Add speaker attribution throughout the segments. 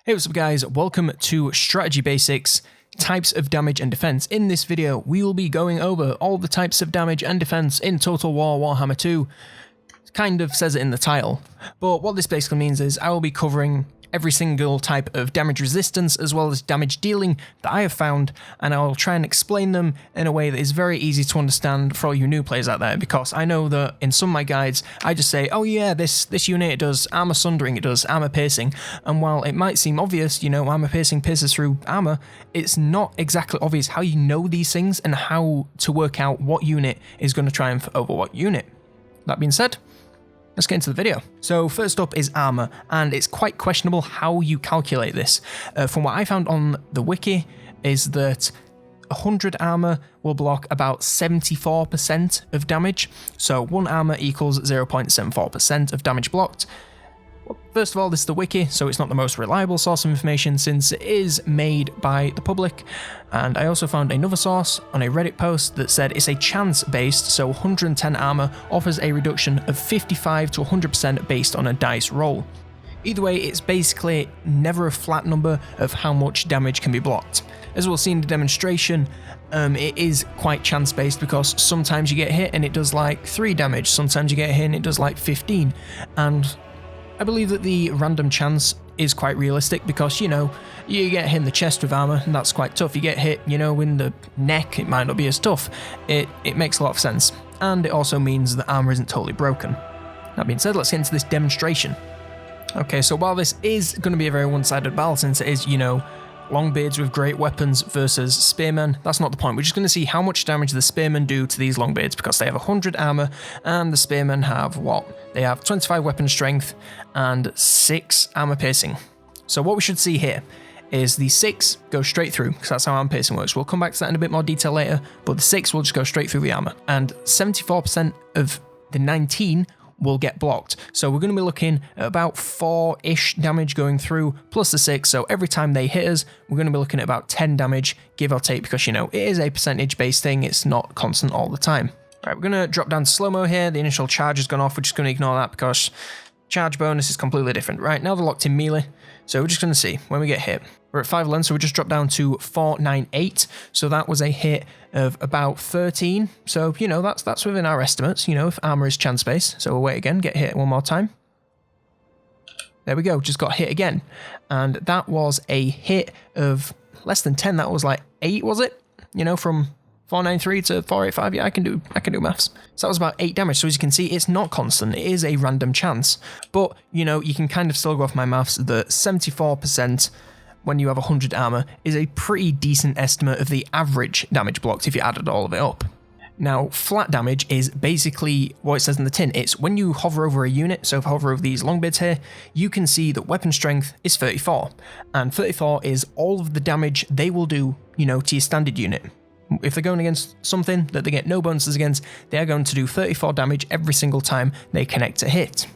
Speaker 1: Hey, what's up guys, welcome to Strategy Basics, Types of Damage and Defense. In this video, we will be going over all the types of damage and defense in Total War Warhammer 2. Kind of says it in the title, but what this basically means is I will be covering every single type of damage resistance as well as damage dealing that I have found, and I will try and explain them in a way that is very easy to understand for all you new players out there, because I know that in some of my guides I just say, oh yeah, this unit, it does armor sundering, it does armor piercing, and while it might seem obvious, you know, armor piercing pierces through armor, it's not exactly obvious how you know these things and how to work out what unit is going to triumph over what unit. That being said, let's get into the video. So first up is armor, and it's quite questionable how you calculate this. From what I found on the wiki is that 100 armor will block about 74% of damage, so 1 armor equals 0.74% of damage blocked. First of all, this is the wiki, so it's not the most reliable source of information since it is made by the public, and I also found another source on a Reddit post that said it's a chance based, so 110 armor offers a reduction of 55 to 100% based on a dice roll. Either way, it's basically never a flat number of how much damage can be blocked. As we'll see in the demonstration, it is quite chance based because sometimes you get hit and it does like 3 damage, sometimes you get hit and it does like 15, and I believe that the random chance is quite realistic because, you know, you get hit in the chest with armor and that's quite tough. You get hit, you know, in the neck, it might not be as tough. It makes a lot of sense. And it also means that armor isn't totally broken. That being said, let's get into this demonstration. Okay, so while this is going to be a very one-sided battle since it is, you know, longbeards with great weapons versus spearmen, that's not the point. We're just going to see how much damage the spearmen do to these longbeards because they have 100 armor and the spearmen have what? They have 25 weapon strength and 6 armor piercing. So what we should see here is the 6 go straight through because that's how armor piercing works. We'll come back to that in a bit more detail later, but the 6 will just go straight through the armor, and 74% of the 19 will get blocked. So we're going to be looking at about 4-ish damage going through plus the 6, so every time they hit us we're going to be looking at about 10 damage, give or take, because, you know, it is a percentage based thing, it's not constant all the time. Right, we're going to drop down to slow-mo here. The initial charge has gone off, we're just going to ignore that because charge bonus is completely different. Right, now they're locked in melee, so we're just going to see when we get hit. We're at 5 length, so we just dropped down to 498, so that was a hit of about 13, so, you know, that's within our estimates, you know, if armor is chance based. So we'll wait again, get hit one more time. There we go, just got hit again, and that was a hit of less than 10, that was like 8, was it? You know, from 493 to 485, yeah, I can do maths. So that was about 8 damage, so as you can see, it's not constant, it is a random chance, but, you know, you can kind of still go off my maths that 74% when you have 100 armor is a pretty decent estimate of the average damage blocked if you added all of it up. Now, flat damage is basically what it says in the tin. It's when you hover over a unit, so if I hover over these longbeards here, you can see that weapon strength is 34, and 34 is all of the damage they will do, you know, to your standard unit. If they're going against something that they get no bonuses against, they are going to do 34 damage every single time they connect a hit.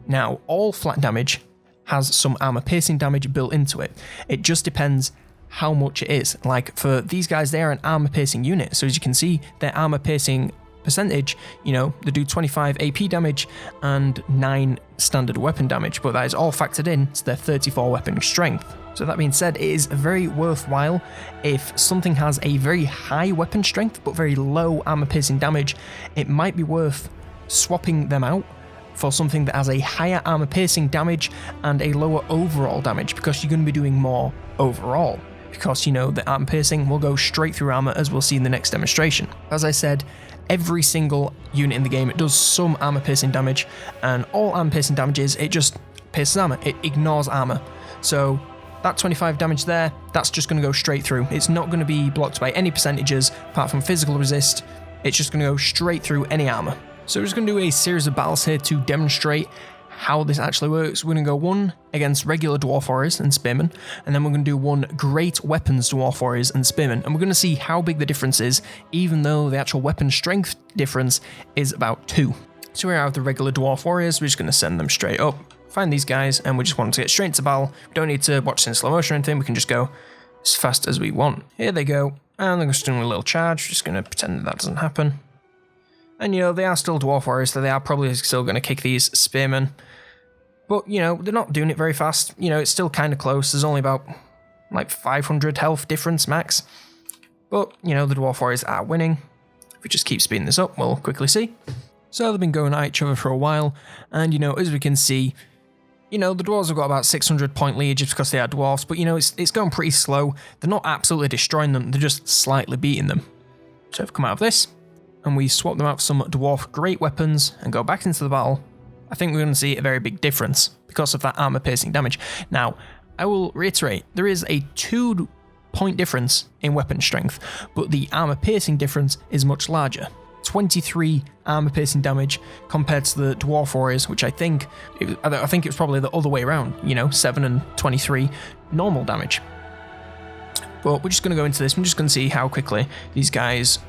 Speaker 1: Now, all flat damage has some armor piercing damage built into it. It just depends how much it is. Like for these guys, they are an armor piercing unit, so as you can see, their armor piercing percentage, you know, they do 25 AP damage and 9 standard weapon damage, but that is all factored in to their 34 weapon strength. So that being said, it is very worthwhile if something has a very high weapon strength but very low armor piercing damage. It might be worth swapping them out for something that has a higher armor piercing damage and a lower overall damage, because you're going to be doing more overall, because, you know, the armor piercing will go straight through armor, as we'll see in the next demonstration. As I said, every single unit in the game, it does some armor piercing damage, and all armor piercing damage is, it just pierces armor, it ignores armor. So that 25 damage there, that's just going to go straight through. It's not going to be blocked by any percentages apart from physical resist. It's just going to go straight through any armor. So we're just going to do a series of battles here to demonstrate how this actually works. We're going to go 1 against regular dwarf warriors and spearmen, and then we're going to do 1 great weapons dwarf warriors and spearmen, and we're going to see how big the difference is, even though the actual weapon strength difference is about 2. So we're out of the regular dwarf warriors, we're just going to send them straight up, find these guys, and we just want to get straight into battle. We don't need to watch this in slow motion or anything, we can just go as fast as we want. Here they go, and they're just doing a little charge, just going to pretend that doesn't happen. And, you know, they are still dwarf warriors, so they are probably still going to kick these spearmen. But, you know, they're not doing it very fast. You know, it's still kind of close. There's only about, like, 500 health difference max. But, you know, the Dwarf Warriors are winning. If we just keep speeding this up, we'll quickly see. So they've been going at each other for a while. And, you know, as we can see, you know, the Dwarves have got about 600 point lead just because they are Dwarfs. But, you know, it's going pretty slow. They're not absolutely destroying them. They're just slightly beating them. So if we come out of this, and we swap them out for some Dwarf Great Weapons and go back into the battle, I think we're going to see a very big difference because of that armor piercing damage. Now, I will reiterate, there is a 2-point difference in weapon strength, but the armor piercing difference is much larger. 23 armor piercing damage compared to the Dwarf Warriors, which I think it was probably the other way around, you know, 7 and 23 normal damage. But we're just going to go into this, we're just going to see how quickly these guys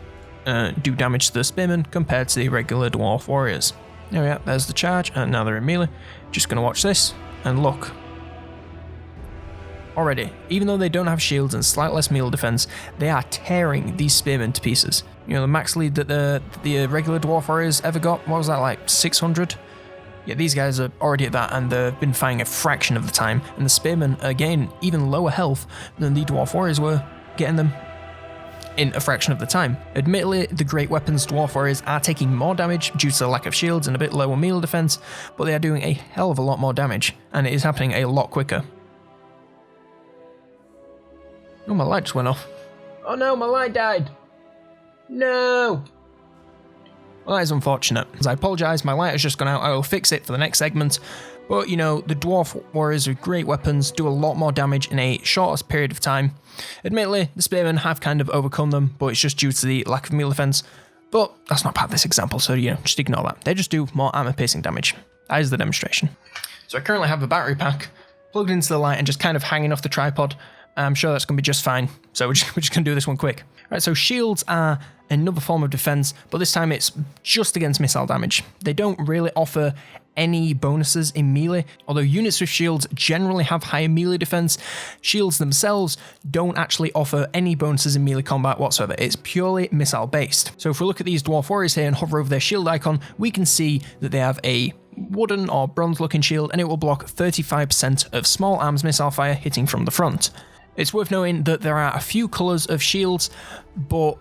Speaker 1: do damage to the Spearmen compared to the regular Dwarf Warriors. There we are, there's the charge, and now they're in melee. Just going to watch this, and look. Already, even though they don't have shields and slightly less melee defense, they are tearing these Spearmen to pieces. You know, the max lead that the regular Dwarf Warriors ever got, what was that, like 600? Yeah, these guys are already at that, and they've been fighting a fraction of the time, and the Spearmen, again, even lower health than the Dwarf Warriors were, getting them in a fraction of the time. Admittedly, the Great Weapons Dwarf Warriors are taking more damage due to the lack of shields and a bit lower melee defense, but they are doing a hell of a lot more damage, and it is happening a lot quicker. Oh, my light just went off. Oh no, my light died! No! Well, that is unfortunate. As I apologise, my light has just gone out. I will fix it for the next segment. But, you know, the Dwarf Warriors with Great Weapons do a lot more damage in a shorter period of time. Admittedly, the Spearmen have kind of overcome them, but it's just due to the lack of melee defense. But that's not part of this example, so, you know, just ignore that. They just do more armor-piercing damage. That is the demonstration. So I currently have a battery pack plugged into the light and just kind of hanging off the tripod. I'm sure that's going to be just fine, so we're just going to do this one quick. Right, so shields are another form of defense, but this time it's just against missile damage. They don't really offer any bonuses in melee. Although units with shields generally have higher melee defense, shields themselves don't actually offer any bonuses in melee combat whatsoever. It's purely missile based. So if we look at these Dwarf Warriors here and hover over their shield icon, we can see that they have a wooden or bronze looking shield, and it will block 35% of small arms missile fire hitting from the front. It's worth noting that there are a few colours of shields, but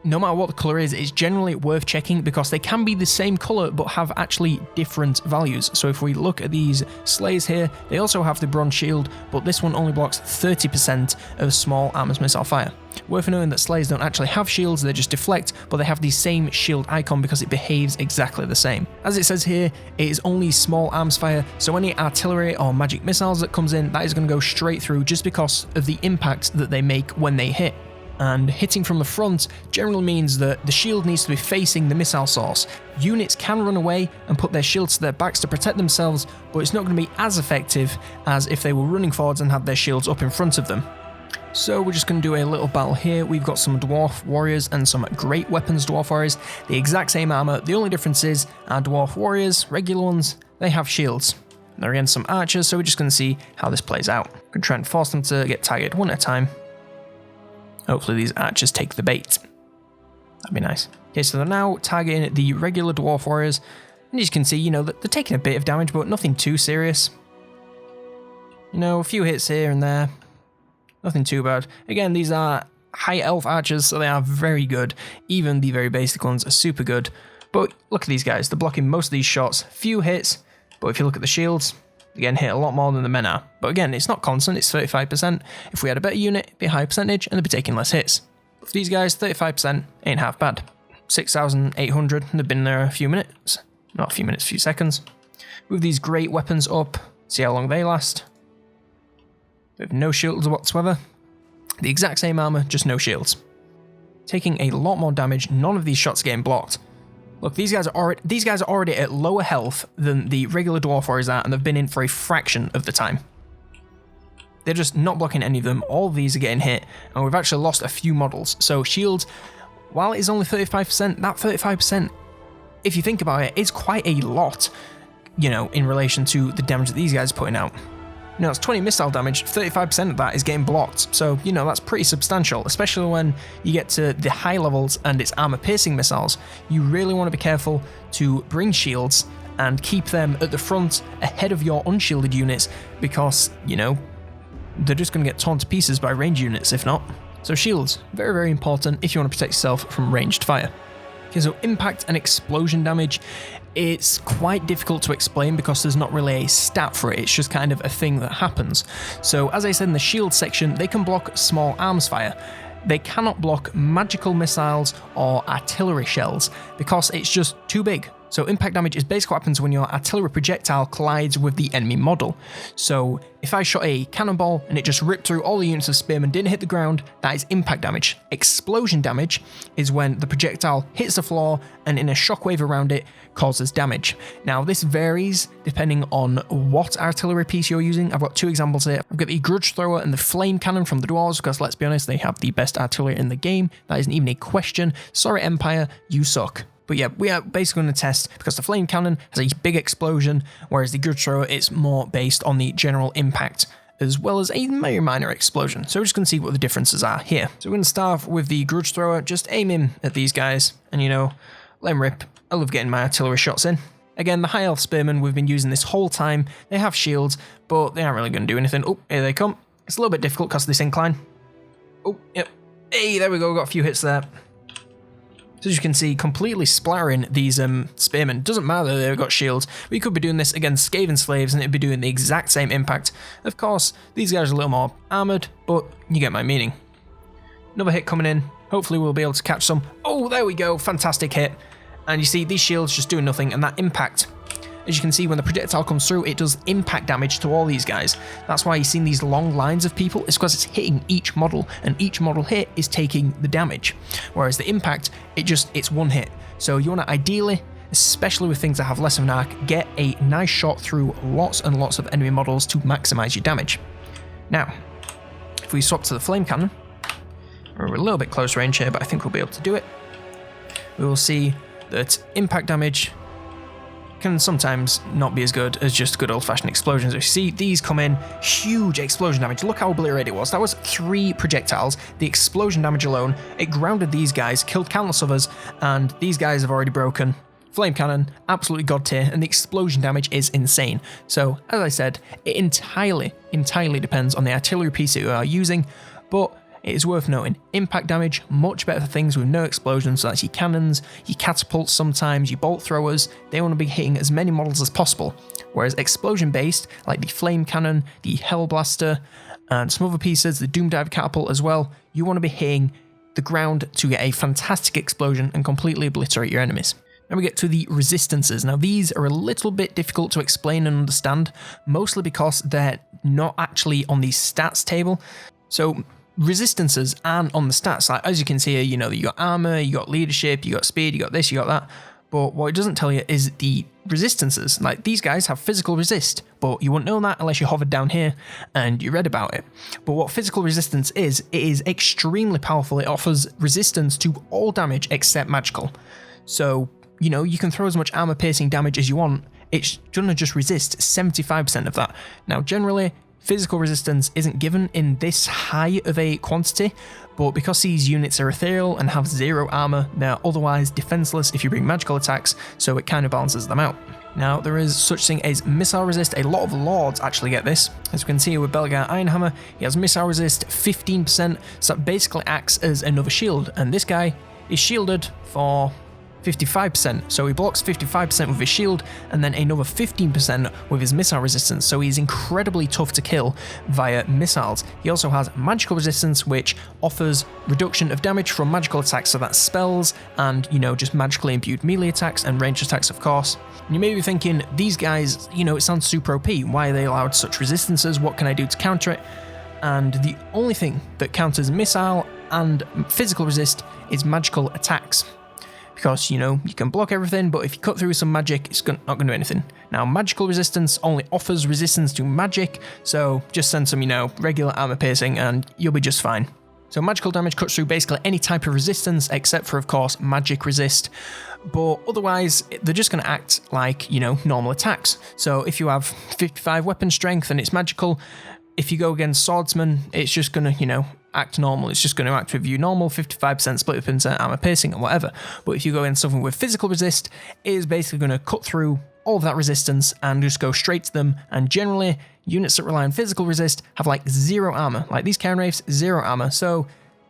Speaker 1: no matter what the colour is, it's generally worth checking because they can be the same colour but have actually different values. So if we look at these Slays here, they also have the bronze shield, but this one only blocks 30% of small arms missile fire. Worth noting that Slays don't actually have shields, they just deflect, but they have the same shield icon because it behaves exactly the same. As it says here, it is only small arms fire, so any artillery or magic missiles that comes in, that is going to go straight through just because of the impact that they make when they hit. And hitting from the front generally means that the shield needs to be facing the missile source. Units can run away and put their shields to their backs to protect themselves, but it's not going to be as effective as if they were running forwards and had their shields up in front of them. So we're just going to do a little battle here. We've got some Dwarf Warriors and some Great Weapons Dwarf Warriors. The exact same armor, the only difference is our Dwarf Warriors, regular ones, they have shields. They're against some archers, so we're just going to see how this plays out. We're going to try and force them to get targeted one at a time. Hopefully these archers take the bait. That'd be nice. Okay, so they're now targeting the regular Dwarf Warriors. And as you can see, you know, they're taking a bit of damage, but nothing too serious. You know, a few hits here and there. Nothing too bad. Again, these are high elf archers, so they are very good. Even the very basic ones are super good. But look at these guys. They're blocking most of these shots. Few hits, but if you look at the shields, again, hit a lot more than the men are. But again, it's not constant, it's 35%. If we had a better unit, it'd be a higher percentage, and they'd be taking less hits. But for these guys, 35% ain't half bad. 6,800, they've been there a few minutes. Not a few minutes, a few seconds. Move these great weapons up, see how long they last. They have no shields whatsoever. The exact same armor, just no shields. Taking a lot more damage, none of these shots are getting blocked. Look, these guys are already at lower health than the regular Dwarf Warriors are, and they've been in for a fraction of the time. They're just not blocking any of them. All of these are getting hit, and we've actually lost a few models. So shields, while it is only 35%, that 35%, if you think about it, is quite a lot, you know, in relation to the damage that these guys are putting out. You know, it's 20 missile damage, 35% of that is getting blocked, so, you know, that's pretty substantial, especially when you get to the high levels and it's armor-piercing missiles. You really want to be careful to bring shields and keep them at the front ahead of your unshielded units because, you know, they're just going to get torn to pieces by range units if not. So shields, very, very important if you want to protect yourself from ranged fire. Okay, so impact and explosion damage, it's quite difficult to explain because there's not really a stat for it, it's just kind of a thing that happens. So as I said in the shield section, they can block small arms fire. They cannot block magical missiles or artillery shells because it's just too big. So impact damage is basically what happens when your artillery projectile collides with the enemy model. So if I shot a cannonball and it just ripped through all the units of spearmen, didn't hit the ground, that is impact damage. Explosion damage is when the projectile hits the floor and in a shockwave around it causes damage. Now this varies depending on what artillery piece you're using. I've got two examples here. I've got the grudge thrower and the flame cannon from the dwarves because let's be honest, they have the best artillery in the game. That isn't even a question. Sorry Empire, you suck. But yeah, we are basically going to test because the flame cannon has a big explosion, whereas the grudge thrower is more based on the general impact, as well as a very minor explosion. So we're just going to see what the differences are here. So we're going to start off with the grudge thrower, just aim him at these guys, and you know, let him rip. I love getting my artillery shots in. Again, the high elf spearmen we've been using this whole time, they have shields, but they aren't really going to do anything. Oh, here they come. It's a little bit difficult because of this incline. Oh, yep. Hey, there we go, got a few hits there. So as you can see, completely splattering these spearmen. Doesn't matter that they've got shields. We could be doing this against Skaven slaves and it'd be doing the exact same impact. Of course, these guys are a little more armoured, but you get my meaning. Another hit coming in. Hopefully we'll be able to catch some. Oh, there we go. Fantastic hit. And you see these shields just doing nothing, and that impact, as you can see, when the projectile comes through, it does impact damage to all these guys. That's why you're seeing these long lines of people. It's because it's hitting each model, and each model hit is taking the damage. Whereas the impact, it's one hit. So you want to ideally, especially with things that have less of an arc, get a nice shot through lots and lots of enemy models to maximize your damage. Now, if we swap to the flame cannon, we're a little bit close range here, but I think we'll be able to do it. We will see that impact damage can sometimes not be as good as just good old-fashioned explosions. You see these come in, huge explosion damage. Look how obliterated it was. That was 3 projectiles. The explosion damage alone, it grounded these guys, killed countless others, and these guys have already broken. Flame cannon, absolutely god tier, and the explosion damage is insane. So, as I said, it entirely depends on the artillery piece that you are using, but it is worth noting, impact damage, much better for things with no explosions, so that's your cannons, your catapults sometimes, your bolt throwers, they want to be hitting as many models as possible. Whereas explosion based, like the flame cannon, the hellblaster, and some other pieces, the doom dive catapult as well, you want to be hitting the ground to get a fantastic explosion and completely obliterate your enemies. Now we get to the resistances. Now these are a little bit difficult to explain and understand, mostly because they're not actually on the stats table. So resistances aren't on the stats. Like, as you can see here, you know, you got armor, you got leadership, you got speed, you got this, you got that. But what it doesn't tell you is the resistances. Like, these guys have physical resist, but you wouldn't know that unless you hovered down here and you read about it. But what physical resistance is, it is extremely powerful. It offers resistance to all damage except magical. So, you know, you can throw as much armor piercing damage as you want. It's gonna just resist 75% of that. Now, generally, physical resistance isn't given in this high of a quantity, but because these units are ethereal and have 0 armor, they're otherwise defenseless if you bring magical attacks, so it kind of balances them out. Now, there is such thing as missile resist. A lot of lords actually get this. As you can see with Belgar Ironhammer, he has missile resist 15%, so that basically acts as another shield, and this guy is shielded for 55%, so he blocks 55% with his shield and then another 15% with his missile resistance, so he's incredibly tough to kill via missiles. He also has magical resistance, which offers reduction of damage from magical attacks, so that's spells and, you know, just magically imbued melee attacks and ranged attacks, of course. And you may be thinking, these guys, you know, it sounds super OP, why are they allowed such resistances, what can I do to counter it? And the only thing that counters missile and physical resist is magical attacks. Because, you know, you can block everything, but if you cut through some magic, it's not going to do anything. Now, magical resistance only offers resistance to magic, so just send some, you know, regular armor piercing and you'll be just fine. So magical damage cuts through basically any type of resistance, except for, of course, magic resist. But otherwise, they're just going to act like, you know, normal attacks. So if you have 55 weapon strength and it's magical, if you go against swordsman, it's just going to, you know, act normal. It's just going to act with you normal, 55% split up into armor piercing and whatever. But if you go in something with physical resist, it is basically going to cut through all of that resistance and just go straight to them. And generally, units that rely on physical resist have like 0 armor. Like these Cairn Wraiths, 0 armor, so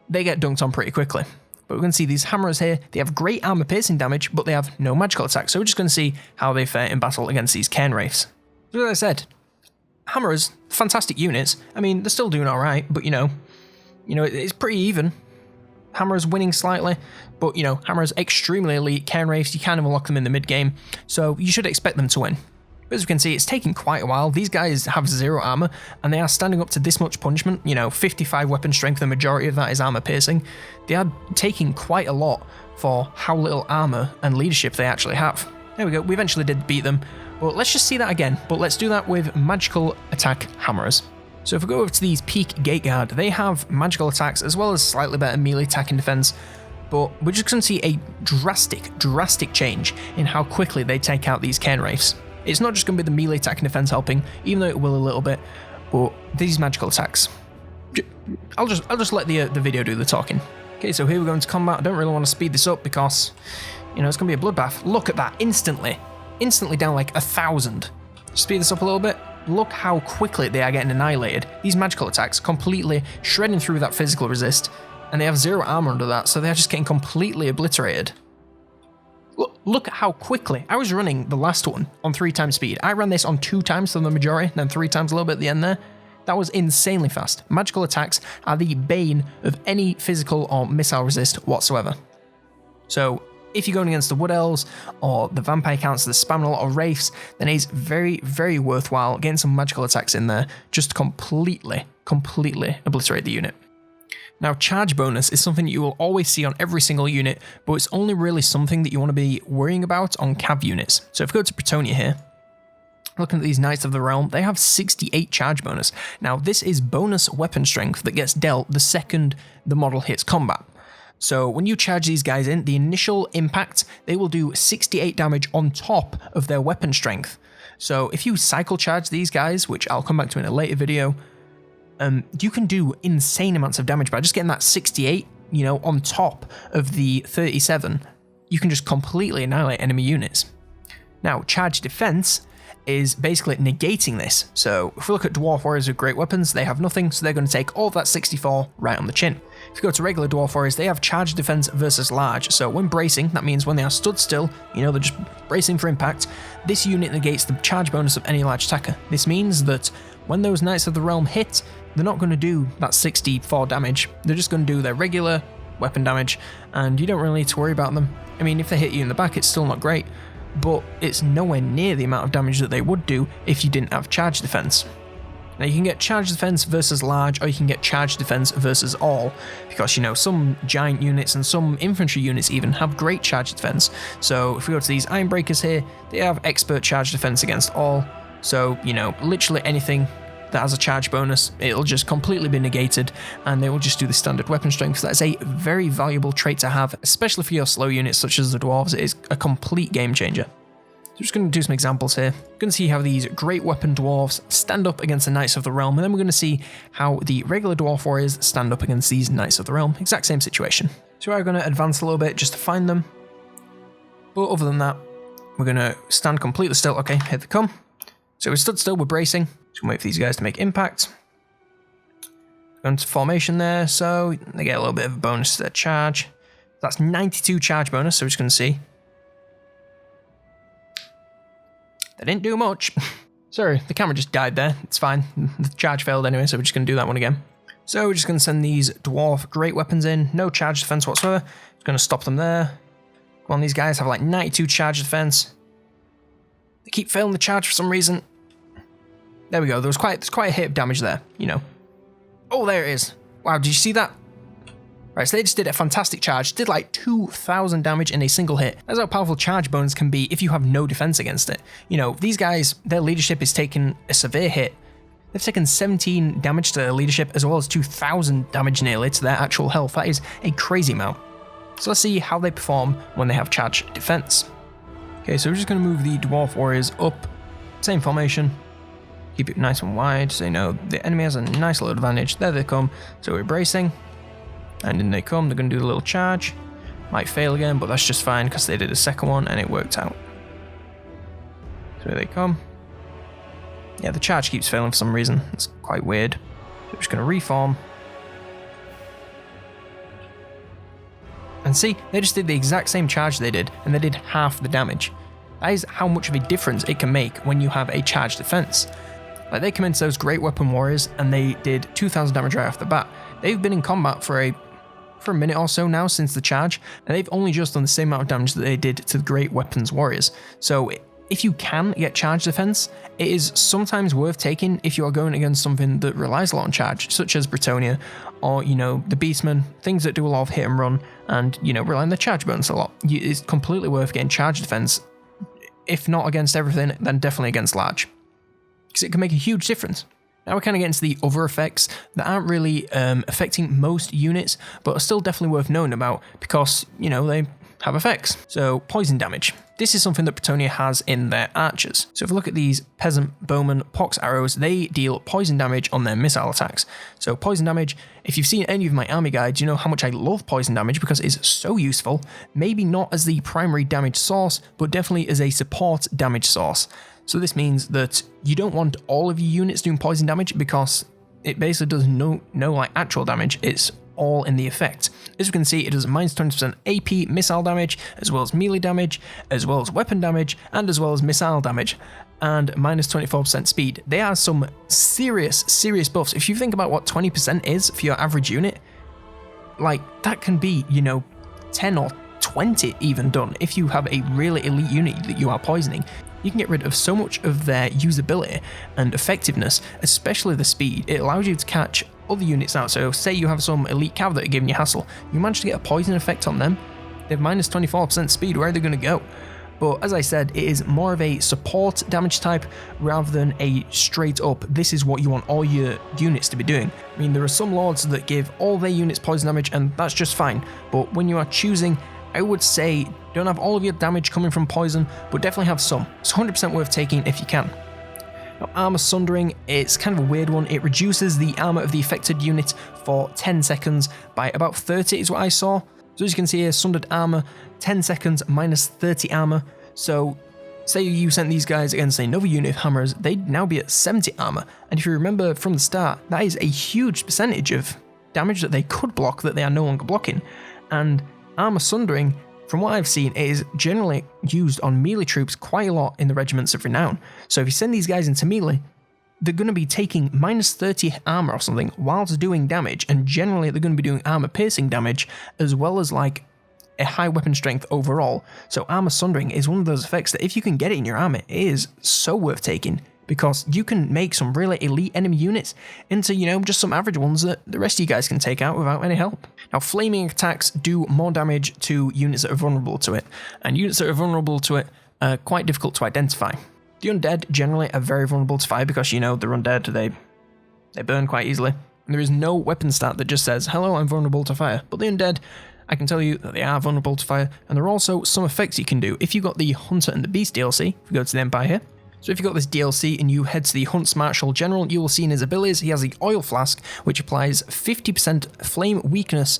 Speaker 1: they get dunked on pretty quickly. But we're going to see these Hammerers here. They have great armor piercing damage, but they have no magical attack. So we're just going to see how they fare in battle against these Cairn Wraiths. So as I said, Hammerers, fantastic units. I mean, they're still doing all right, but you know, it's pretty even. Hammerers winning slightly, but you know, Hammerers extremely elite. Cairn Wraiths, you can't even lock them in the mid game, so you should expect them to win. But as you can see, it's taking quite a while. These guys have 0 armor, and they are standing up to this much punishment. You know, 55 weapon strength, the majority of that is armor piercing. They are taking quite a lot for how little armor and leadership they actually have. There we go, we eventually did beat them, but let's just see that again. But let's do that with magical attack Hammerers. So if we go over to these Peak Gate Guard, they have magical attacks as well as slightly better melee attack and defense, but we're just going to see a drastic change in how quickly they take out these Cairn Wraiths. It's not just going to be the melee attack and defense helping, even though it will a little bit, but these magical attacks. I'll just let the video do the talking. Okay, so here we're going to combat. I don't really want to speed this up because, you know, it's going to be a bloodbath. Look at that, instantly down like 1,000. Speed this up a little bit. Look how quickly they are getting annihilated. These magical attacks completely shredding through that physical resist, and they have 0 armor under that, so they are just getting completely obliterated. Look at how quickly. I was running the last one on 3 times speed. I ran this on 2 times for the majority, then 3 times a little bit at the end there. That was insanely fast. Magical attacks are the bane of any physical or missile resist whatsoever. So if you're going against the Wood Elves or the Vampire Counts that spam a lot of Wraiths, then it's very worthwhile getting some magical attacks in there just to completely obliterate the unit. Now, charge bonus is something you will always see on every single unit, but it's only really something that you want to be worrying about on cav units. So if we go to Bretonnia here, looking at these Knights of the Realm, they have 68 charge bonus. Now, this is bonus weapon strength that gets dealt the second the model hits combat. So when you charge these guys in, the initial impact, they will do 68 damage on top of their weapon strength. So if you cycle charge these guys, which I'll come back to in a later video, you can do insane amounts of damage by just getting that 68, you know, on top of the 37. You can just completely annihilate enemy units. Now, charge defense is basically negating this. So if we look at Dwarf Warriors with great weapons, they have nothing, so they're going to take all of that 64 right on the chin. If you go to regular Dwarf Warriors, they have charge defense versus large. So when bracing, that means when they are stood still, you know, they're just bracing for impact, this unit negates the charge bonus of any large attacker. This means that when those Knights of the Realm hit, they're not going to do that 64 damage. They're just going to do their regular weapon damage, and you don't really need to worry about them. I mean, if they hit you in the back, it's still not great, but it's nowhere near the amount of damage that they would do if you didn't have charge defense. Now, you can get charge defense versus large, or you can get charge defense versus all, because, you know, some giant units and some infantry units even have great charge defense. So if we go to these Ironbreakers here, they have expert charge defense against all. So, you know, literally anything that has a charge bonus, it'll just completely be negated, and they will just do the standard weapon strength. So that's a very valuable trait to have, especially for your slow units such as the Dwarves. It is a complete game changer. So I'm just going to do some examples here. We're going to see how these great weapon Dwarves stand up against the Knights of the Realm, and then we're going to see how the regular Dwarf Warriors stand up against these Knights of the Realm. Exact same situation. So we're going to advance a little bit just to find them, but other than that, we're going to stand completely still. Okay, here they come. So we stood still, we're bracing. Just gonna wait for these guys to make impact. Go into formation there, so they get a little bit of a bonus to their charge. That's 92 charge bonus, so we're just gonna see. They didn't do much. Sorry, the camera just died there. It's fine. The charge failed anyway, so we're just gonna do that one again. So we're just gonna send these dwarf great weapons in. No charge defense whatsoever. Just gonna stop them there. Come on, these guys have like 92 charge defense. They keep failing the charge for some reason. There we go. There's quite a hit of damage there, you know. Oh, there it is. Wow, did you see that? Right, so they just did a fantastic charge. Did like 2,000 damage in a single hit. That's how powerful charge bonus can be if you have no defense against it. You know, these guys, their leadership is taking a severe hit. They've taken 17 damage to their leadership as well as 2,000 damage nearly to their actual health. That is a crazy amount. So let's see how they perform when they have charge defense. Okay, so we're just going to move the Dwarf Warriors up. Same formation. Keep it nice and wide so you know the enemy has a nice little advantage. There they come. So we're bracing. And in they come. They're going to do a little charge. Might fail again, but that's just fine because they did a second one and it worked out. So here they come. Yeah, the charge keeps failing for some reason. It's quite weird. So we're just going to reform. And see, they just did the exact same charge they did, and they did half the damage. That is how much of a difference it can make when you have a charged defense. Like, they come into those great weapon warriors, and they did 2,000 damage right off the bat. They've been in combat for a minute or so now since the charge, and they've only just done the same amount of damage that they did to the great weapons warriors. So if you can get charge defense, it is sometimes worth taking if you are going against something that relies a lot on charge, such as Bretonnia, or, you know, the Beastmen, things that do a lot of hit and run, and, you know, rely on the charge bonus a lot. It's completely worth getting charge defense, if not against everything, then definitely against large, because it can make a huge difference. Now we're kind of getting to the other effects that aren't really affecting most units, but are still definitely worth knowing about, because, you know, they have effects. So, poison damage. This is something that Bretonnia has in their archers. So if we look at these peasant bowman pox arrows, they deal poison damage on their missile attacks. So poison damage, if you've seen any of my army guides, you know how much I love poison damage because it's so useful. Maybe not as the primary damage source, but definitely as a support damage source. So this means that you don't want all of your units doing poison damage, because it basically does no like actual damage. It's all in the effect. As we can see, it does minus 20% AP missile damage, as well as melee damage, as well as weapon damage, and as well as missile damage, and minus 24% speed. They are some serious buffs. If you think about what 20% is for your average unit, like, that can be, you know, 10 or 20 even done. If you have a really elite unit that you are poisoning, you can get rid of so much of their usability and effectiveness, especially the speed. It allows you to catch other units out. So say you have some elite cav that are giving you hassle, you manage to get a poison effect on them, they have minus 24% speed, where are they going to go? But as I said, it is more of a support damage type rather than a straight up, this is what you want all your units to be doing. I mean, there are some lords that give all their units poison damage, and that's just fine, but when you are choosing, I would say don't have all of your damage coming from poison, but definitely have some. It's 100% worth taking if you can. Now, armor sundering, it's kind of a weird one. It reduces the armor of the affected unit for 10 seconds by about 30 is what I saw. So as you can see here, sundered armor, 10 seconds minus 30 armor. So say you sent these guys against another unit of hammers, they'd now be at 70 armor. And if you remember from the start, that is a huge percentage of damage that they could block that they are no longer blocking. And armor sundering, from what I've seen, it is generally used on melee troops quite a lot in the regiments of renown. So if you send these guys into melee, they're going to be taking minus 30 armor or something whilst doing damage, and generally they're going to be doing armor piercing damage as well as like a high weapon strength overall. So armor sundering is one of those effects that if you can get it in your armor, it is so worth taking, because you can make some really elite enemy units into, you know, just some average ones that the rest of you guys can take out without any help. Now, flaming attacks do more damage to units that are vulnerable to it, and units that are vulnerable to it are quite difficult to identify. The undead generally are very vulnerable to fire because, you know, they're undead, they burn quite easily. And there is no weapon stat that just says, hello, I'm vulnerable to fire. But the undead, I can tell you that they are vulnerable to fire, and there are also some effects you can do. If you got the Hunter and the Beast DLC, if we go to the Empire here, so if you got this DLC and you head to the Hunts Marshal General, you will see in his abilities, he has the Oil Flask, which applies 50% flame weakness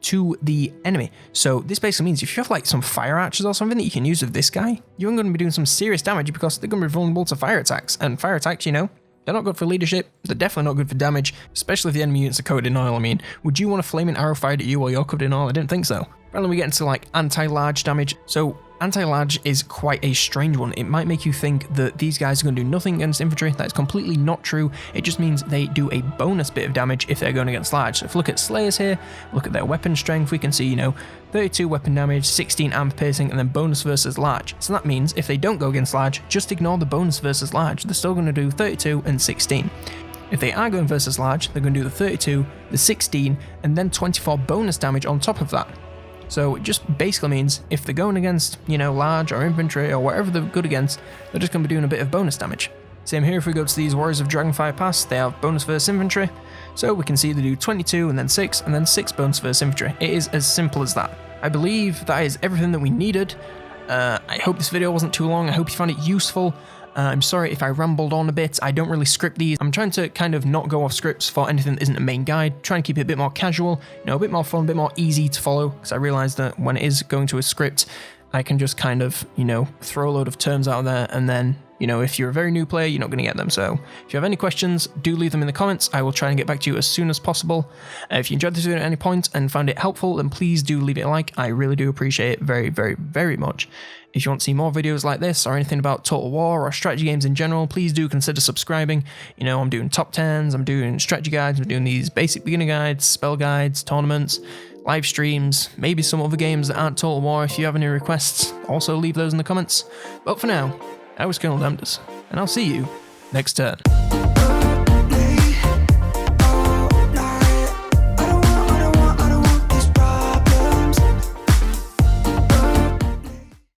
Speaker 1: to the enemy. So this basically means if you have like some fire archers or something that you can use with this guy, you're going to be doing some serious damage because they're going to be vulnerable to fire attacks. And fire attacks, you know, they're not good for leadership, they're definitely not good for damage, especially if the enemy units are covered in oil. I mean, would you want a flaming arrow fired at you while you're covered in oil? I didn't think so. Finally, we get into like anti-large damage. So anti-large is quite a strange one. It might make you think that these guys are going to do nothing against infantry. That is completely not true. It just means they do a bonus bit of damage if they're going against large. So if we look at Slayers here, look at their weapon strength, we can see, you know, 32 weapon damage, 16 armor piercing, and then bonus versus large. So that means if they don't go against large, just ignore the bonus versus large. They're still going to do 32 and 16. If they are going versus large, they're going to do the 32, the 16, and then 24 bonus damage on top of that. So it just basically means if they're going against, you know, large or infantry or whatever they're good against, they're just going to be doing a bit of bonus damage. Same here if we go to these Warriors of Dragonfire Pass, they have bonus versus infantry. So we can see they do 22 and then 6 bonus versus infantry. It is as simple as that. I believe that is everything that we needed. I hope this video wasn't too long. I hope you found it useful. I'm sorry if I rambled on a bit. I don't really script these. I'm trying to kind of not go off scripts for anything that isn't a main guide. Try and keep it a bit more casual, you know, a bit more fun, a bit more easy to follow, because I realize that when it is going to a script, I can just kind of, you know, throw a load of terms out there and then You know, if you're a very new player, you're not going to get them. So if you have any questions, do leave them in the comments. I will try and get back to you as soon as possible. If you enjoyed this video at any point and found it helpful, then please do leave it a like. I really do appreciate it very, very, very much. If you want to see more videos like this or anything about Total War or strategy games in general, please do consider subscribing. You know, I'm doing top 10s, I'm doing strategy guides, I'm doing these basic beginner guides, spell guides, tournaments, live streams, maybe some other games that aren't Total War. If you have any requests, also leave those in the comments. But for now, I was COLONELDAMNEDERS, and I'll see you next turn.